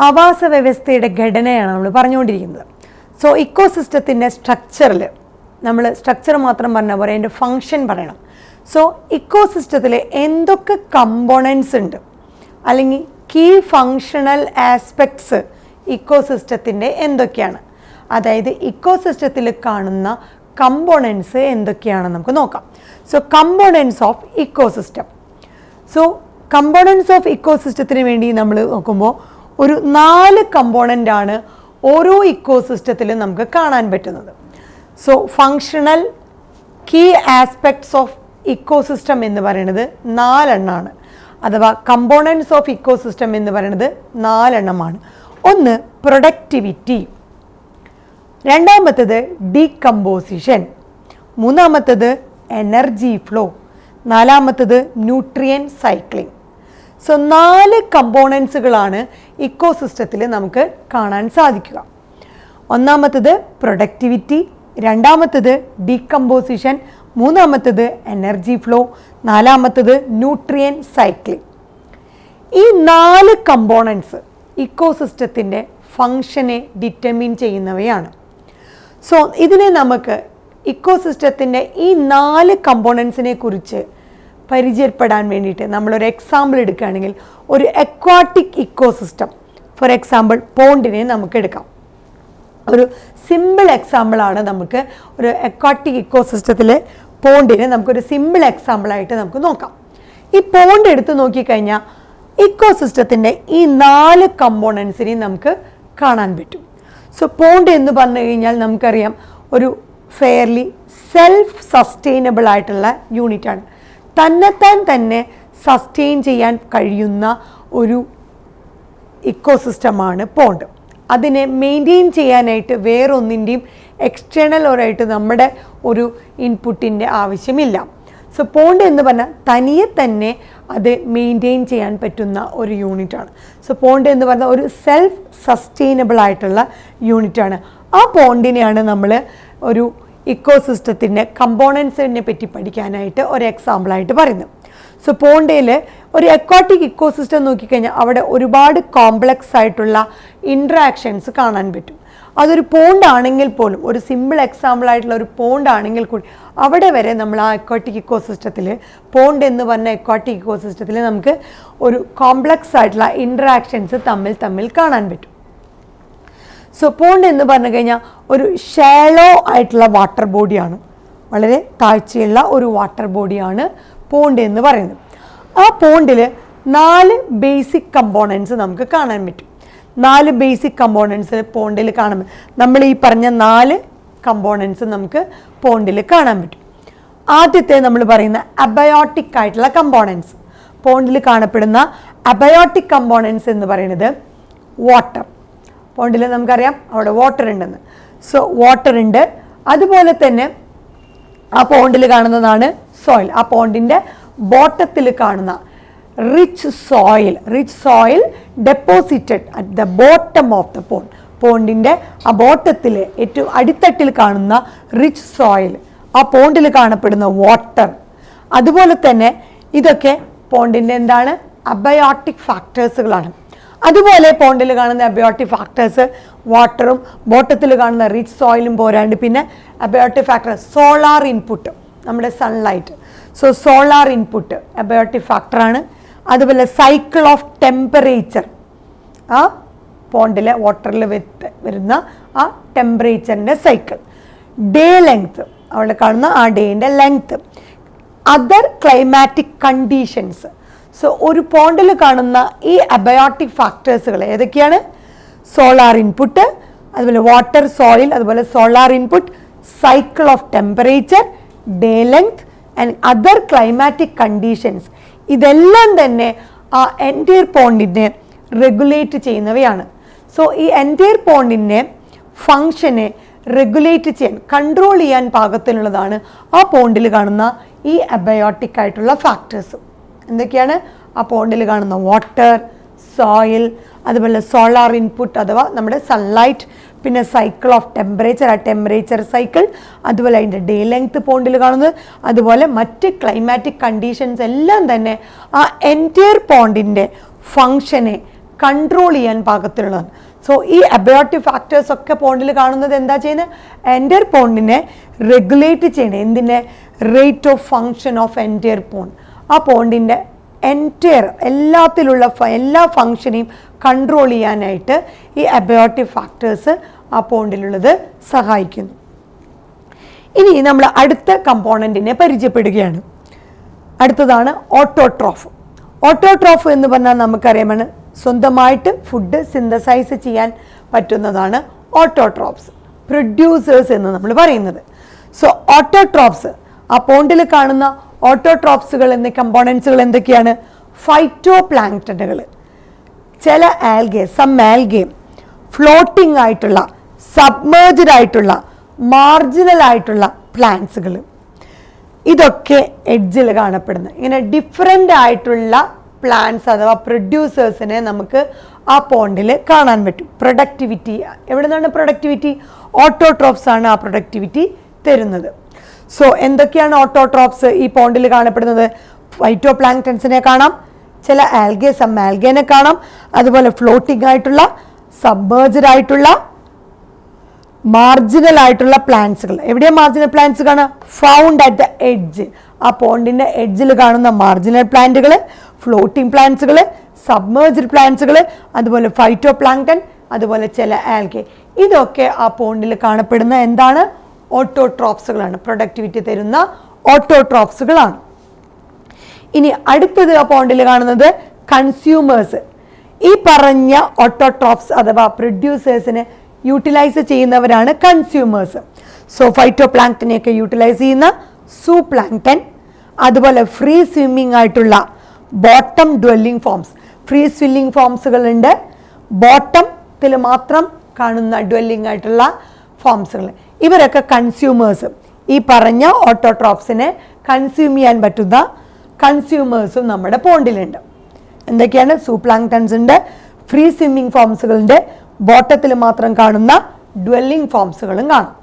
ആവാസ വ്യവസ്ഥയുടെ ഘടനയാണ് നമ്മൾ പറഞ്ഞുകൊണ്ടിരിക്കുന്നത്. സോ ഇക്കോസിസ്റ്റത്തിൻ്റെ സ്ട്രക്ചറിൽ നമ്മൾ സ്ട്രക്ചർ മാത്രം പറഞ്ഞാൽ പോലെ അതിൻ്റെ ഫങ്ഷൻ പറയണം. സോ ഇക്കോസിസ്റ്റത്തിൽ എന്തൊക്കെ കമ്പോണൻസ് ഉണ്ട് അല്ലെങ്കിൽ കീ ഫങ്ഷണൽ ആസ്പെക്ട്സ് ഇക്കോസിസ്റ്റത്തിൻ്റെ എന്തൊക്കെയാണ്, അതായത് ഇക്കോസിസ്റ്റത്തിൽ കാണുന്ന കമ്പോണൻസ് എന്തൊക്കെയാണെന്ന് നമുക്ക് നോക്കാം. So components of ecosystem. So components of ഇക്കോസിസ്റ്റത്തിന് വേണ്ടി നമ്മൾ നോക്കുമ്പോൾ ഒരു 4 കമ്പോണൻ്റ് ആണ് ഓരോ ഇക്കോസിസ്റ്റത്തിലും നമുക്ക് കാണാൻ പറ്റുന്നത്. So functional key aspects of ecosystem എന്ന് പറയുന്നത് 4 എണ്ണമാണ്, അഥവാ കമ്പോണൻസ് ഓഫ് ഇക്കോസിസ്റ്റം എന്ന് പറയുന്നത് 4 എണ്ണമാണ്. ഒന്ന് പ്രൊഡക്ടിവിറ്റി, രണ്ടാമത്തേത് ഡീകമ്പോസിഷൻ, മൂന്നാമത്തേത് എനർജി ഫ്ലോ, നാലാമത്തേത് ന്യൂട്രിയൻ സൈക്ലിംഗ്. സോ 4 കമ്പോണൻസുകളാണ് ഇക്കോസിസ്റ്റത്തിൽ നമുക്ക് കാണാൻ സാധിക്കുക. ഒന്നാമത്തേത് പ്രൊഡക്ടിവിറ്റി, രണ്ടാമത്തേത് ഡീകമ്പോസിഷൻ, മൂന്നാമത്തേത് എനർജി ഫ്ലോ, നാലാമത്തേത് ന്യൂട്രിയൻ സൈക്ലിംഗ്. ഈ 4 കമ്പോണൻസ് ഇക്കോസിസ്റ്റത്തിൻ്റെ ഫങ്ഷനെ ഡിറ്റർമിൻ ചെയ്യുന്നവയാണ്. സോ ഇതിനെ നമുക്ക് ഇക്കോസിസ്റ്റത്തിൻ്റെ ഈ 4 കമ്പോണൻസിനെ കുറിച്ച് പരിചയപ്പെടാൻ വേണ്ടിയിട്ട് നമ്മളൊരു എക്സാമ്പിൾ എടുക്കുകയാണെങ്കിൽ ഒരു അക്വാട്ടിക് ഇക്കോസിസ്റ്റം, ഫോർ എക്സാമ്പിൾ പോണ്ടിനെ നമുക്ക് എടുക്കാം. ഒരു സിമ്പിൾ എക്സാമ്പിളാണ് നമുക്ക് ഒരു അക്വാട്ടിക് ഇക്കോസിസ്റ്റത്തിലെ പോണ്ടിനെ നമുക്കൊരു സിമ്പിൾ എക്സാമ്പിളായിട്ട് നമുക്ക് നോക്കാം. ഈ പോണ്ട് എടുത്ത് നോക്കിക്കഴിഞ്ഞാൽ ഇക്കോസിസ്റ്റത്തിൻ്റെ ഈ 4 കമ്പോണൻസിനെയും നമുക്ക് കാണാൻ പറ്റും. സോ പോണ്ട് എന്ന് പറഞ്ഞു കഴിഞ്ഞാൽ നമുക്കറിയാം ഒരു ഫെയർലി സെൽഫ് സസ്റ്റൈനബിൾ ആയിട്ടുള്ള യൂണിറ്റാണ്. തന്നെത്താൻ തന്നെ സസ്റ്റെയിൻ ചെയ്യാൻ കഴിയുന്ന ഒരു ഇക്കോസിസ്റ്റമാണ് പോണ്ട്. അതിനെ മെയിൻറ്റെയിൻ ചെയ്യാനായിട്ട് വേറൊന്നിൻ്റെയും എക്സ്റ്റേണൽ ഒരായിട്ട് നമ്മുടെ ഒരു ഇൻപുട്ടിൻ്റെ ആവശ്യമില്ല. സോ പോണ്ട് എന്ന് പറഞ്ഞാൽ തനിയെ തന്നെ അത് മെയിൻറ്റെയിൻ ചെയ്യാൻ പറ്റുന്ന ഒരു യൂണിറ്റാണ്. സോ പോണ്ട് എന്ന് പറഞ്ഞാൽ ഒരു സെൽഫ് സസ്റ്റെയിനബിൾ ആയിട്ടുള്ള യൂണിറ്റാണ്. ആ പോണ്ടിനെയാണ് നമ്മൾ ഒരു ഇക്കോസിസ്റ്റത്തിൻ്റെ കമ്പോണൻസിനെ പറ്റി പഠിക്കാനായിട്ട് ഒരു എക്സാമ്പിളായിട്ട് പറയുന്നത്. സോ പോണ്ടയിൽ ഒരു അക്വാട്ടിക് ഇക്കോസിസ്റ്റം നോക്കിക്കഴിഞ്ഞാൽ അവിടെ ഒരുപാട് കോംപ്ലക്സ് ആയിട്ടുള്ള ഇൻട്രാക്ഷൻസ് കാണാൻ പറ്റും. അതൊരു പോണ്ടാണെങ്കിൽ പോലും, ഒരു സിമ്പിൾ എക്സാമ്പിൾ ആയിട്ടുള്ള ഒരു പോണ്ടാണെങ്കിൽ കൂടി അവിടെ വരെ നമ്മൾ ആ അക്വാട്ടിക് ഇക്കോസിസ്റ്റത്തിൽ, പോണ്ട് എന്ന് പറഞ്ഞ അക്വാട്ടിക് ഇക്കോസിസ്റ്റത്തിൽ നമുക്ക് ഒരു കോംപ്ലക്സ് ആയിട്ടുള്ള ഇൻട്രാക്ഷൻസ് തമ്മിൽ കാണാൻ പറ്റും. സോ പോണ്ട് എന്ന് പറഞ്ഞു കഴിഞ്ഞാൽ ഒരു ഷാലോ ആയിട്ടുള്ള വാട്ടർ ബോഡിയാണ്, വളരെ താഴ്ചയുള്ള ഒരു വാട്ടർ ബോഡിയാണ് പോണ്ട് എന്ന് പറയുന്നത്. ആ പോണ്ടിൽ 4 ബേസിക് കമ്പോണൻസ് നമുക്ക് കാണാൻ പറ്റും. 4 ബേസിക് കമ്പോണൻസ് പോണ്ടിൽ കാണാൻ പറ്റും. നമ്മൾ ഈ പറഞ്ഞ 4 കമ്പോണൻസ് നമുക്ക് പോണ്ടിൽ കാണാൻ പറ്റും. ആദ്യത്തെ നമ്മൾ പറയുന്ന അബയോട്ടിക് ആയിട്ടുള്ള കമ്പോണൻസ്, പോണ്ടിൽ കാണപ്പെടുന്ന അബയോട്ടിക് കമ്പോണൻസ് എന്ന് പറയുന്നത് വാട്ടർ. പോണ്ടിൽ നമുക്കറിയാം അവിടെ വാട്ടർ ഉണ്ടെന്ന്. സോ വാട്ടർ ഉണ്ട്. അതുപോലെ തന്നെ ആ പോണ്ടിൽ കാണുന്നതാണ് സോയിൽ. ആ പോണ്ടിൻ്റെ ബോട്ടത്തിൽ കാണുന്ന rich soil deposited at the bottom of the pond. പോണ്ടിൻ്റെ ആ ബോട്ടത്തിൽ ഏറ്റവും അടിത്തട്ടിൽ കാണുന്ന റിച്ച് സോയിൽ, ആ പോണ്ടിൽ കാണപ്പെടുന്ന വാട്ടർ. അതുപോലെ തന്നെ ഇതൊക്കെ പോണ്ടിൻ്റെ എന്താണ്, അബയോട്ടിക് ഫാക്ടേഴ്സുകളാണ്. അതുപോലെ പോണ്ടിൽ കാണുന്ന അബയോട്ടിക് ഫാക്ടേഴ്സ് വാട്ടറും ബോട്ടത്തിൽ കാണുന്ന റിച്ച് സോയിലും പോരാണ്ട് പിന്നെ അബയോട്ടിക് ഫാക്ടർ സോളാർ ഇൻപുട്ട്, നമ്മുടെ sunlight. So solar input abiotic ഫാക്ടറാണ്. അതുപോലെ സൈക്കിൾ ഓഫ് ടെമ്പറേച്ചർ, ആ പോണ്ടിലെ വാട്ടറിൽ വരുന്ന ആ ടെമ്പറേച്ചറിൻ്റെ സൈക്കിൾ. ഡേ ലെങ്ത്, അവിടെ കാണുന്ന ആ ഡേൻ്റെ length. Other climatic conditions. So ഒരു പോണ്ടിൽ കാണുന്ന ഈ അബയോട്ടിക് ഫാക്ടേഴ്സുകൾ ഏതൊക്കെയാണ്? സോളാർ ഇൻപുട്ട്, അതുപോലെ വാട്ടർ, സോയിൽ, അതുപോലെ solar input, cycle of temperature, day length and other climatic conditions. ഇതെല്ലാം തന്നെ ആ എൻറ്റയർ പോണ്ടിനെ റെഗുലേറ്റ് ചെയ്യുന്നവയാണ്. സോ ഈ എൻറ്റയർ പോണ്ടിൻ്റെ ഫങ്ഷനെ റെഗുലേറ്റ് ചെയ്യാൻ, കൺട്രോൾ ചെയ്യാൻ പാകത്തിലുള്ളതാണ് ആ പോണ്ടിൽ കാണുന്ന ഈ അബയോട്ടിക് ആയിട്ടുള്ള ഫാക്ടേഴ്സ്. എന്തൊക്കെയാണ്? ആ പോണ്ടിൽ കാണുന്ന വാട്ടർ, സോയിൽ, അതുപോലെ സോളാർ ഇൻപുട്ട് അഥവാ നമ്മുടെ സൺലൈറ്റ്, പിന്നെ സൈക്കിൾ ഓഫ് ടെമ്പറേച്ചർ, ആ ടെമ്പറേച്ചർ സൈക്കിൾ, അതുപോലെ അതിൻ്റെ ഡേ ലെങ്ത് പോണ്ടിൽ കാണുന്നത്, അതുപോലെ മറ്റ് ക്ലൈമാറ്റിക് കണ്ടീഷൻസ് എല്ലാം തന്നെ ആ എൻറ്റയർ പോണ്ടിൻ്റെ ഫങ്ഷനെ കൺട്രോൾ ചെയ്യാൻ പാകത്തിലുള്ളതാണ്. സോ ഈ അബയോട്ടിക് ഫാക്ടേഴ്സ് ഒക്കെ പോണ്ടിൽ കാണുന്നത് എന്താ ചെയ്യുന്നത്? എൻറ്റയർ പോണ്ടിനെ റെഗുലേറ്റ് ചെയ്യണം. എന്തിൻ്റെ? Rate of function of entire pond. ആ പോണ്ടിൻ്റെ എൻറ്റയർ എല്ലാ ഫങ്ഷനെയും കൺട്രോൾ ചെയ്യാനായിട്ട് ഈ അബയോട്ടിക് ഫാക്ടേഴ്സ് ആ പോണ്ടിലുള്ളത് സഹായിക്കുന്നു. ഇനി നമ്മൾ അടുത്ത കമ്പോണൻറ്റിനെ പരിചയപ്പെടുകയാണ്. അടുത്തതാണ് ഓട്ടോട്രോഫ്. ഓട്ടോട്രോഫ് എന്ന് പറഞ്ഞാൽ നമുക്കറിയാമാണ് സ്വന്തമായിട്ട് ഫുഡ് സിന്തസൈസ് ചെയ്യാൻ പറ്റുന്നതാണ് ഓട്ടോട്രോപ്സ്, പ്രൊഡ്യൂസേഴ്സ് എന്ന് നമ്മൾ പറയുന്നത്. സോ ഓട്ടോട്രോപ്സ്, ആ പോണ്ടിൽ കാണുന്ന ഓട്ടോട്രോപ്സുകൾ എന്ന കമ്പോണൻസുകൾ എന്തൊക്കെയാണ്? ഫൈറ്റോ പ്ലാങ്ക്ടനുകൾ, ചില ആൽഗെ, ഫ്ലോട്ടിംഗ് ആയിട്ടുള്ള, സബ്മേർജ്ഡ് ആയിട്ടുള്ള, മാർജിനൽ ആയിട്ടുള്ള പ്ലാന്റ്സുകൾ, ഇതൊക്കെ എഡ്ജിൽ കാണപ്പെടുന്നത്. ഇങ്ങനെ ഡിഫറെൻ്റ് ആയിട്ടുള്ള പ്ലാന്റ്സ് അഥവാ പ്രൊഡ്യൂസേഴ്സിനെ നമുക്ക് ആ പോണ്ടിൽ കാണാൻ പറ്റും. പ്രൊഡക്ടിവിറ്റി എവിടെ നിന്നാണ്? പ്രൊഡക്ടിവിറ്റി ഓട്ടോട്രോപ്സ് ആണ് ആ പ്രൊഡക്ടിവിറ്റി തരുന്നത്. സോ എന്തൊക്കെയാണ് ഓട്ടോട്രോപ്സ് ഈ പോണ്ടിൽ കാണപ്പെടുന്നത്? ഫൈറ്റോ പ്ലാങ്ക്ടൻസിനെ കാണാം, ചില ആൽഗെ, ആൽഗേനെ കാണാം, അതുപോലെ ഫ്ലോട്ടിംഗ് ആയിട്ടുള്ള, സബ്മേർജ്ഡ് ആയിട്ടുള്ള, മാർജിനൽ ആയിട്ടുള്ള പ്ലാന്റ്സുകൾ. എവിടെയാണ് മാർജിനൽ പ്ലാന്റ്സ് കാണുക? Found at the edge. ആ പോണ്ടിന്റെ എഡ്ജിൽ കാണുന്ന മാർജിനൽ പ്ലാന്റുകൾ, ഫ്ലോട്ടിംഗ് പ്ലാന്റ്സുകൾ, സബ്മേർജ്ഡ് പ്ലാന്റ്സുകൾ, അതുപോലെ ഫൈറ്റോ പ്ലാങ്ക്ടൻ, അതുപോലെ ചില ആൽഗെ. ഇതൊക്കെ ആ പോണ്ടിൽ കാണപ്പെടുന്ന എന്താണ്? ഓട്ടോട്രോപ്സുകളാണ്, പ്രൊഡക്ടിവിറ്റി തരുന്ന ഓട്ടോട്രോപ്സുകളാണ്. ഇനി അടുത്തത് ആ പോണ്ടിൽ കാണുന്നത് കൺസ്യൂമേഴ്സ്. ഈ പറഞ്ഞ ഓട്ടോട്രോപ്സ് അഥവാ പ്രൊഡ്യൂസേഴ്സിനെ യൂട്ടിലൈസ് ചെയ്യുന്നവരാണ് കൺസ്യൂമേഴ്സ്. സോ ഫൈറ്റോ പ്ലാങ്ക്ടനെയൊക്കെ യൂട്ടിലൈസ് ചെയ്യുന്ന സൂ പ്ലാങ്ക്ടൻ, അതുപോലെ ഫ്രീ സ്വിമ്മിങ് ആയിട്ടുള്ള ബോട്ടം ഡ്വെല്ലിംഗ് ഫോംസ്. ഫ്രീ സ്വില്ലിംഗ് ഫോംസുകളുണ്ട്, ബോട്ടത്തിൽ മാത്രം കാണുന്ന ഡ്വെല്ലിംഗ് ആയിട്ടുള്ള ഫോംസുകൾ. ഇവരൊക്കെ കൺസ്യൂമേഴ്സ്. ഈ പറഞ്ഞ ഓട്ടോട്രോപ്സിനെ കൺസ്യൂം ചെയ്യാൻ പറ്റുന്ന കൺസ്യൂമേഴ്സും നമ്മുടെ പോണ്ടിലുണ്ട്. എന്തൊക്കെയാണ്? സൂ പ്ലാങ്ക്ടൻസ് ഉണ്ട്, ഫ്രീ സ്വിമ്മിംഗ് ഫോംസുകളുണ്ട്, ബോട്ടത്തിൽ മാത്രം കാണുന്ന ഡ്വെല്ലിംഗ് ഫോംസുകളും കാണും.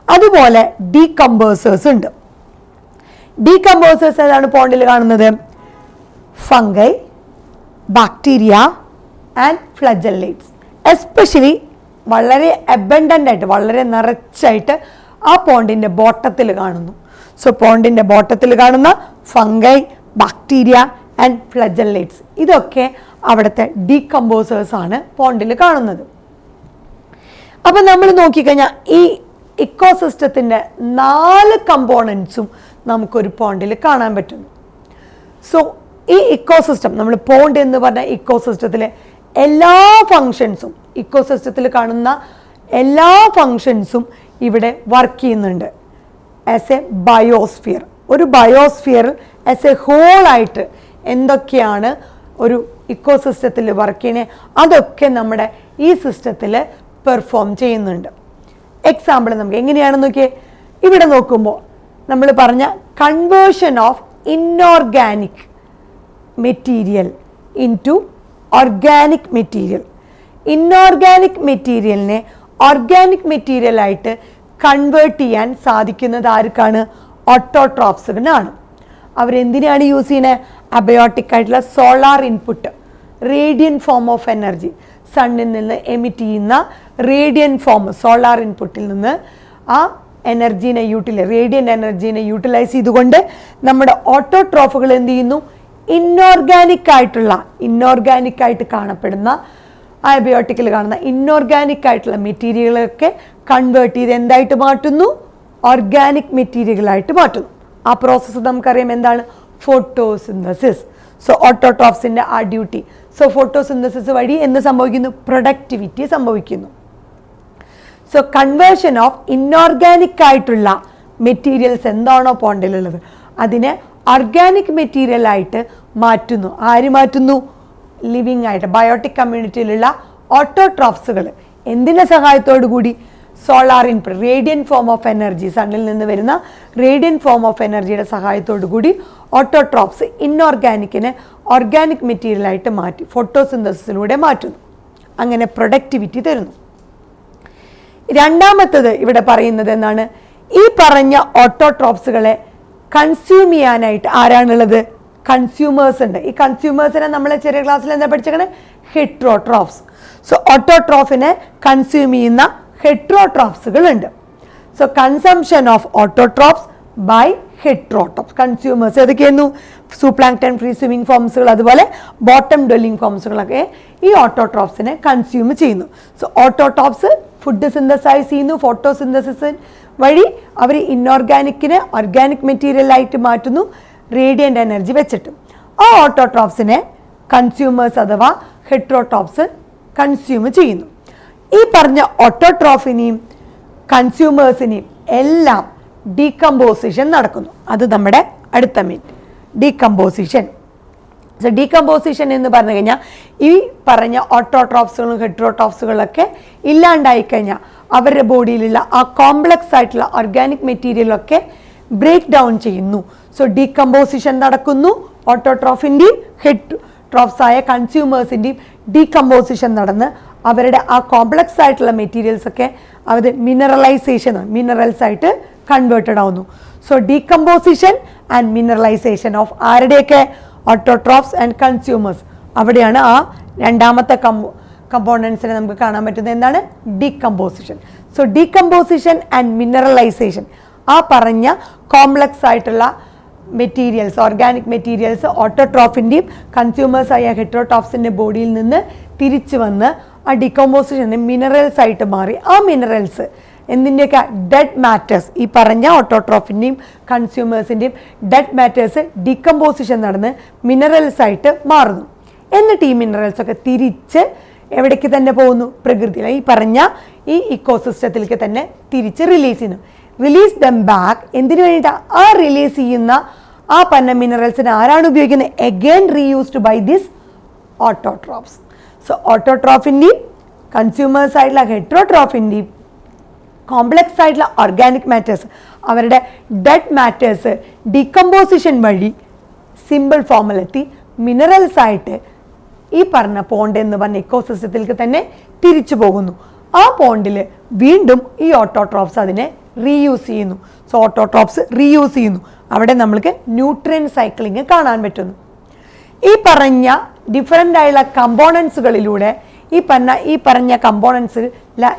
അതുപോലെ ഡീകമ്പോസേഴ്സ് ഉണ്ട്. ഡീകമ്പോസേഴ്സ് ഏതാണ് പോണ്ടിൽ കാണുന്നത്? Fungi, bacteria and flagellates. Especially വളരെ അബൻഡൻ്റ് ആയിട്ട്, വളരെ നിറച്ചായിട്ട് ആ പോണ്ടിൻ്റെ ബോട്ടത്തിൽ കാണുന്നു. സോ പോണ്ടിൻ്റെ ബോട്ടത്തിൽ കാണുന്ന ഫംഗൈ, ബാക്ടീരിയ ആൻഡ് ഫ്ലജല്ലേറ്റ്സ്, ഇതൊക്കെ അവിടുത്തെ ഡീകമ്പോസേഴ്സ് ആണ് പോണ്ടിൽ കാണുന്നത്. അപ്പം നമ്മൾ നോക്കിക്കഴിഞ്ഞാൽ ഈ ഇക്കോസിസ്റ്റത്തിൻ്റെ 4 കമ്പോണൻസും നമുക്കൊരു പോണ്ടിൽ കാണാൻ പറ്റുന്നു. സോ ഈ ഇക്കോസിസ്റ്റം, നമ്മൾ പോണ്ട് എന്ന് പറഞ്ഞ ഇക്കോസിസ്റ്റത്തിലെ എല്ലാ ഫങ്ഷൻസും, ഇക്കോസിസ്റ്റത്തിൽ കാണുന്ന എല്ലാ ഫങ്ഷൻസും ഇവിടെ വർക്ക് ചെയ്യുന്നുണ്ട് ആസ് എ ബയോസ്ഫിയർ. ഒരു ബയോസ്ഫിയർ ആസ് എ ഹോളായിട്ട് എന്തൊക്കെയാണ് ഒരു ഇക്കോസിസ്റ്റത്തിൽ വർക്ക് ചെയ്യുന്നത്, അതൊക്കെ നമ്മുടെ ഈ സിസ്റ്റത്തിൽ പെർഫോം ചെയ്യുന്നുണ്ട്. എക്സാമ്പിൾ നമുക്ക് എങ്ങനെയാണെന്ന് നോക്കിയേ. ഇവിടെ നോക്കുമ്പോൾ നമ്മൾ പറഞ്ഞ conversion of inorganic material into organic material. Inorganic മെറ്റീരിയലിനെ ഓർഗാനിക് മെറ്റീരിയലായിട്ട് കൺവേർട്ട് ചെയ്യാൻ സാധിക്കുന്നത് ആർക്കാണ്? ഓട്ടോട്രോപ്സിനാണ്. അവരെന്തിനാണ് യൂസ് ചെയ്യുന്നത്? അബയോട്ടിക് ആയിട്ടുള്ള solar input, radiant form of energy, സണ്ണിൽ നിന്ന് എമിറ്റ് ചെയ്യുന്ന റേഡിയൻ ഫോം, സോളാർ ഇൻപുട്ടിൽ നിന്ന് ആ എനർജീനെ റേഡിയൻ എനർജീനെ യൂട്ടിലൈസ് ചെയ്തുകൊണ്ട് നമ്മുടെ ഓട്ടോട്രോഫുകൾ എന്ത് ചെയ്യുന്നു? ഇൻഓർഗാനിക് ആയിട്ട് കാണപ്പെടുന്ന അബയോട്ടിക്കിൽ കാണുന്ന ഇൻഓർഗാനിക് ആയിട്ടുള്ള മെറ്റീരിയലുകളൊക്കെ കൺവേർട്ട് ചെയ്ത് എന്തായിട്ട് മാറ്റുന്നു? ഓർഗാനിക് മെറ്റീരിയലായിട്ട് മാറ്റുന്നു. ആ പ്രോസസ്സ് നമുക്കറിയാം എന്താണ്? ഫോട്ടോസിന്തസിസ്. സോ ഓട്ടോട്രോഫ്സിൻ്റെ ആ ഡ്യൂട്ടി. സോ ഫോട്ടോസിന്തസിസ് വഴി എന്ത് സംഭവിക്കുന്നു? പ്രൊഡക്ടിവിറ്റി സംഭവിക്കുന്നു. സോ കൺവേർഷൻ ഓഫ് ഇൻഓർഗാനിക് ആയിട്ടുള്ള മെറ്റീരിയൽസ് എന്താണോ പോണ്ടിലുള്ളത് അതിനെ ഓർഗാനിക് മെറ്റീരിയലായിട്ട് മാറ്റുന്നു. ആര് മാറ്റുന്നു? ലിവിങ് ആയിട്ട് ബയോട്ടിക് കമ്മ്യൂണിറ്റിയിലുള്ള ഓട്ടോട്രോഫ്സുകൾ. എന്തിൻ്റെ സഹായത്തോടു കൂടി? Solar input, radiant form of energy, സണ്ണിൽ നിന്ന് വരുന്ന റേഡിയൻ ഫോം ഓഫ് എനർജിയുടെ സഹായത്തോടു കൂടി ഓട്ടോട്രോപ്സ് ഇൻഓർഗാനിക്കിനെ ഓർഗാനിക് മെറ്റീരിയലായിട്ട് മാറ്റി ഫോട്ടോസിന്തസിസിലൂടെ മാറ്റുന്നു. അങ്ങനെ പ്രൊഡക്ടിവിറ്റി തരുന്നു. രണ്ടാമത്തത് ഇവിടെ പറയുന്നത് എന്താണ്? ഈ പറഞ്ഞ ഓട്ടോട്രോപ്സുകളെ കൺസ്യൂം ചെയ്യാനായിട്ട് ആരാണുള്ളത്? കൺസ്യൂമേഴ്സ് ഉണ്ട്. ഈ കൺസ്യൂമേഴ്സിനെ നമ്മൾ ചെറിയ ക്ലാസ്സിൽ എന്താ പഠിച്ചേക്കണേ? ഹെട്രോട്രോഫ്സ്. സോ ഓട്ടോട്രോഫിനെ കൺസ്യൂം ചെയ്യുന്ന ഹെട്രോട്രോഫ്സുകൾ ഉണ്ട്. So consumption of autotrophs by heterotrophs. Consumers ഏതൊക്കെയായിരുന്നു? സൂപ്ലാങ്ക്ടൺ, ഫ്രീ സ്വിമ്മിംഗ് ഫോംസുകൾ, അതുപോലെ ബോട്ടം ഡ്വെല്ലിംഗ് ഫോംസുകളൊക്കെ ഈ ഓട്ടോട്രോഫ്സിനെ കൺസ്യൂം ചെയ്യുന്നു. സോ ഓട്ടോട്രോഫ്സ് ഫുഡ് സിന്തസൈസ് ചെയ്യുന്നു. ഫോട്ടോസിന്തസിസ് വഴി അവർ ഇൻഓർഗാനിക്കിനെ ഓർഗാനിക് മെറ്റീരിയലായിട്ട് മാറ്റുന്നു, റേഡിയൻ്റ് എനർജി വെച്ചിട്ട്. ആ ഓട്ടോട്രോഫ്സിനെ കൺസ്യൂമേഴ്സ് അഥവാ ഹെട്രോട്രോഫ്സ് കൺസ്യൂം ചെയ്യുന്നു. ഈ പറഞ്ഞ ഓട്ടോട്രോഫിനെയും കൺസ്യൂമേഴ്സിനെയും എല്ലാം ഡീകമ്പോസിഷൻ നടക്കുന്നു. അത് നമ്മുടെ അടുത്ത മിനിറ്റ്, ഡീകമ്പോസിഷൻ. സോ ഡീകമ്പോസിഷൻ എന്ന് പറഞ്ഞു കഴിഞ്ഞാൽ ഈ പറഞ്ഞ ഓട്ടോട്രോഫ്സുകളും ഹെട്രോട്രോഫ്സുകളൊക്കെ ഇല്ലാണ്ടായി കഴിഞ്ഞാൽ അവരുടെ ബോഡിയിലുള്ള ആ കോംപ്ലക്സ് ആയിട്ടുള്ള ഓർഗാനിക് മെറ്റീരിയലൊക്കെ ബ്രേക്ക് ഡൗൺ ചെയ്യുന്നു. സോ ഡീകമ്പോസിഷൻ നടക്കുന്നു. ഓട്ടോട്രോഫിൻ്റെയും ഹെട്രോട്രോഫ്സ് ആയ കൺസ്യൂമേഴ്സിൻ്റെയും ഡീകമ്പോസിഷൻ നടന്ന് അവരുടെ ആ കോംപ്ലക്സ് ആയിട്ടുള്ള മെറ്റീരിയൽസ് ഒക്കെ അവർ മിനറൽസ് ആയിട്ട് കൺവേർട്ടഡ് ആവുന്നു. So decomposition and mineralisation of ആരുടെയൊക്കെ? Autotrophs and consumers. അവിടെയാണ് ആ രണ്ടാമത്തെ കമ്പോണൻസിനെ നമുക്ക് കാണാൻ പറ്റുന്നത്. എന്താണ്? Decomposition. So decomposition and mineralisation, ആ പറഞ്ഞ കോംപ്ലക്സ് ആയിട്ടുള്ള മെറ്റീരിയൽസ്, ഓർഗാനിക് മെറ്റീരിയൽസ് ഓട്ടോട്രോഫിൻ്റെയും കൺസ്യൂമേഴ്സ് ആയ ഹെട്രോട്രോഫ്സിൻ്റെ ബോഡിയിൽ നിന്ന് തിരിച്ചു വന്ന് ആ ഡീകമ്പോസിഷൻ മിനറൽസ് ആയിട്ട് മാറി. ആ മിനറൽസ് എന്തിൻ്റെയൊക്കെ? Dead matters. ഈ പറഞ്ഞ ഓട്ടോട്രോഫിൻ്റെയും കൺസ്യൂമേഴ്സിൻ്റെയും ഡെഡ് മാറ്റേഴ്സ് ഡീകമ്പോസിഷൻ നടന്ന് മിനറൽസ് ആയിട്ട് മാറുന്നു. എന്നിട്ട് ഈ മിനറൽസ് ഒക്കെ തിരിച്ച് എവിടേക്ക് തന്നെ പോകുന്നു? പ്രകൃതിയിൽ ഈ പറഞ്ഞ ഈ ഇക്കോസിസ്റ്റത്തിലേക്ക് തന്നെ തിരിച്ച് റിലീസ് ചെയ്യുന്നു. Release dum back. എന്തിനു വേണ്ടിയിട്ടാണ്? ആ റിലീസ് ചെയ്യുന്ന ആ പറഞ്ഞ മിനറൽസിന് ആരാണ് ഉപയോഗിക്കുന്നത്? Again reused by this autotrophs. So ഓട്ടോട്രോഫിൻ്റെയും കൺസ്യൂമേഴ്സ് ആയിട്ടുള്ള ഹെട്രോട്രോഫിൻ്റെയും കോംപ്ലക്സ് ആയിട്ടുള്ള ഓർഗാനിക് മാറ്റേഴ്സ്, അവരുടെ ഡെഡ് മാറ്റേഴ്സ് ഡീകമ്പോസിഷൻ വഴി സിമ്പിൾ ഫോമിലെത്തി മിനറൽസ് ആയിട്ട് ഈ പറഞ്ഞ പോണ്ട് എന്ന് പറഞ്ഞ ഇക്കോസിസ്റ്റത്തിലേക്ക് തന്നെ തിരിച്ചു പോകുന്നു. ആ പോണ്ടിൽ വീണ്ടും ഈ ഓട്ടോട്രോഫ്സ് അതിനെ റീയൂസ് ചെയ്യുന്നു. സോ ഓട്ടോട്രോഫ്സ് റീയൂസ് ചെയ്യുന്നു. അവിടെ നമ്മൾക്ക് ന്യൂട്രിയൻ സൈക്ലിംഗ് കാണാൻ പറ്റുന്നു. ഈ പറഞ്ഞ ഡിഫറൻ്റ് ആയുള്ള കമ്പോണൻസുകളിലൂടെ ഈ പറഞ്ഞ കമ്പോണൻസ്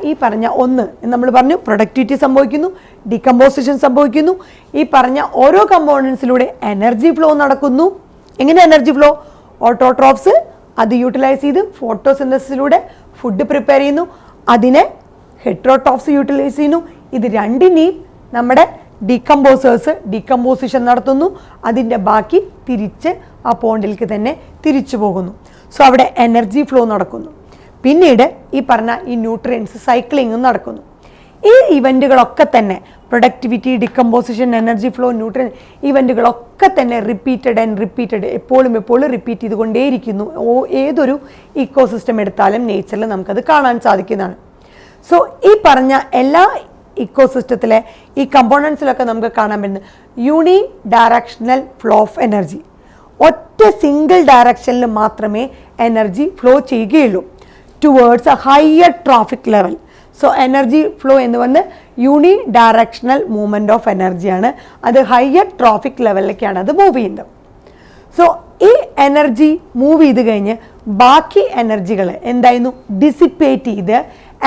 ഈ പറഞ്ഞ ഒന്ന് നമ്മൾ പറഞ്ഞു പ്രൊഡക്ടിവിറ്റി സംഭവിക്കുന്നു, ഡീകമ്പോസിഷൻ സംഭവിക്കുന്നു. ഈ പറഞ്ഞ ഓരോ കമ്പോണൻസിലൂടെ എനർജി ഫ്ലോ നടക്കുന്നു. എങ്ങനെ എനർജി ഫ്ലോ? ഓട്ടോട്രോഫ്സ് അത് യൂട്ടിലൈസ് ചെയ്ത് ഫോട്ടോസിന്തസിസിലൂടെ ഫുഡ് പ്രിപ്പയർ ചെയ്യുന്നു. അതിനെ ഹെട്രോട്രോഫ്സ് യൂട്ടിലൈസ് ചെയ്യുന്നു. ഇത് രണ്ടിനെയും നമ്മുടെ ഡീകമ്പോസിഷൻ നടത്തുന്നു. അതിൻ്റെ ബാക്കി തിരിച്ച് ആ പോണ്ടിലേക്ക് തന്നെ തിരിച്ചു പോകുന്നു. സോ അവിടെ എനർജി ഫ്ലോ നടക്കുന്നു. പിന്നീട് ഈ പറഞ്ഞ ഈ ന്യൂട്രിയൻസ് സൈക്ലിങ്ങും നടക്കുന്നു. ഈ ഇവൻറ്റുകളൊക്കെ തന്നെ productivity, decomposition, energy flow, nutrient ഇവൻറ്റുകളൊക്കെ തന്നെ റിപ്പീറ്റഡ് എപ്പോഴും റിപ്പീറ്റ് ചെയ്തുകൊണ്ടേയിരിക്കുന്നു. ഏതൊരു ഇക്കോസിസ്റ്റം എടുത്താലും നേച്ചറിൽ നമുക്കത് കാണാൻ സാധിക്കുന്നതാണ്. സോ ഈ പറഞ്ഞ എല്ലാ ഇക്കോസിസ്റ്റത്തിലെ ഈ കമ്പോണൻസിലൊക്കെ നമുക്ക് കാണാൻ പറ്റുന്നത് യൂണി ഡയറക്ഷണൽ ഫ്ലോ ഓഫ് എനർജി. ഒറ്റ സിംഗിൾ ഡയറക്ഷനിൽ മാത്രമേ എനർജി ഫ്ലോ ചെയ്യുകയുള്ളൂ towards A higher traffic level. So energy flow എന്ന് പറഞ്ഞ് യൂണി ഡയറക്ഷണൽ മൂവ്മെൻറ്റ് ഓഫ് എനർജിയാണ്. അത് ഹയർ ട്രാഫിക് ലെവലിലേക്കാണ് അത് മൂവ് ചെയ്യുന്നത്. സോ ഈ എനർജി മൂവ് ചെയ്ത് കഴിഞ്ഞ് ബാക്കി എനർജികൾ എന്തായിരുന്നു? ഡിസിപ്പേറ്റ് ചെയ്ത്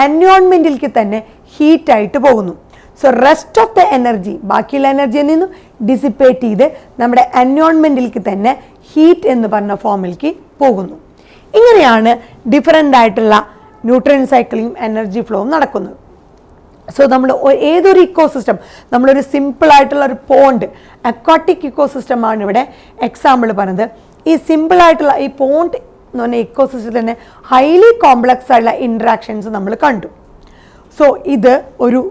എൻവയോൺമെൻറ്റിലേക്ക് തന്നെ ഹീറ്റായിട്ട് പോകുന്നു. So rest of the energy, ബാക്കിയുള്ള എനർജിയിൽ നിന്നും ഡിസിപ്പേറ്റ് ചെയ്ത് നമ്മുടെ എൻവയോൺമെൻറ്റിലേക്ക് തന്നെ ഹീറ്റ് എന്ന് പറഞ്ഞ ഫോമിലേക്ക് പോകുന്നു. ഇങ്ങനെയാണ് ഡിഫറൻ്റ് ആയിട്ടുള്ള ന്യൂട്രിയൻ സൈക്ലിങ്ങും എനർജി ഫ്ലോവും നടക്കുന്നത്. സോ നമ്മൾ ഏതൊരു ഇക്കോസിസ്റ്റം, നമ്മളൊരു സിമ്പിളായിട്ടുള്ള ഒരു പോണ്ട്, അക്വാട്ടിക് ഇക്കോസിസ്റ്റമാണ് ഇവിടെ എക്സാമ്പിൾ പറഞ്ഞത്. ഈ സിമ്പിളായിട്ടുള്ള ഈ പോണ്ട് എന്ന് പറഞ്ഞ ഇക്കോസിസ്റ്റത്തിൽ തന്നെ ഹൈലി കോംപ്ലക്സ് ആയിട്ടുള്ള ഇൻട്രാക്ഷൻസ് നമ്മൾ കണ്ടു. സോ ഇത് ഒരു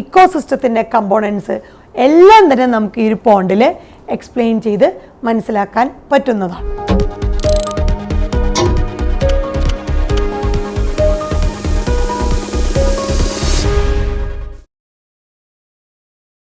ഇക്കോസിസ്റ്റത്തിൻ്റെ കമ്പോണൻസ് എല്ലാം തന്നെ നമുക്ക് ഈ ഒരു പോണ്ടിൽ എക്സ്പ്ലെയിൻ ചെയ്ത് മനസ്സിലാക്കാൻ പറ്റുന്നതാണ്.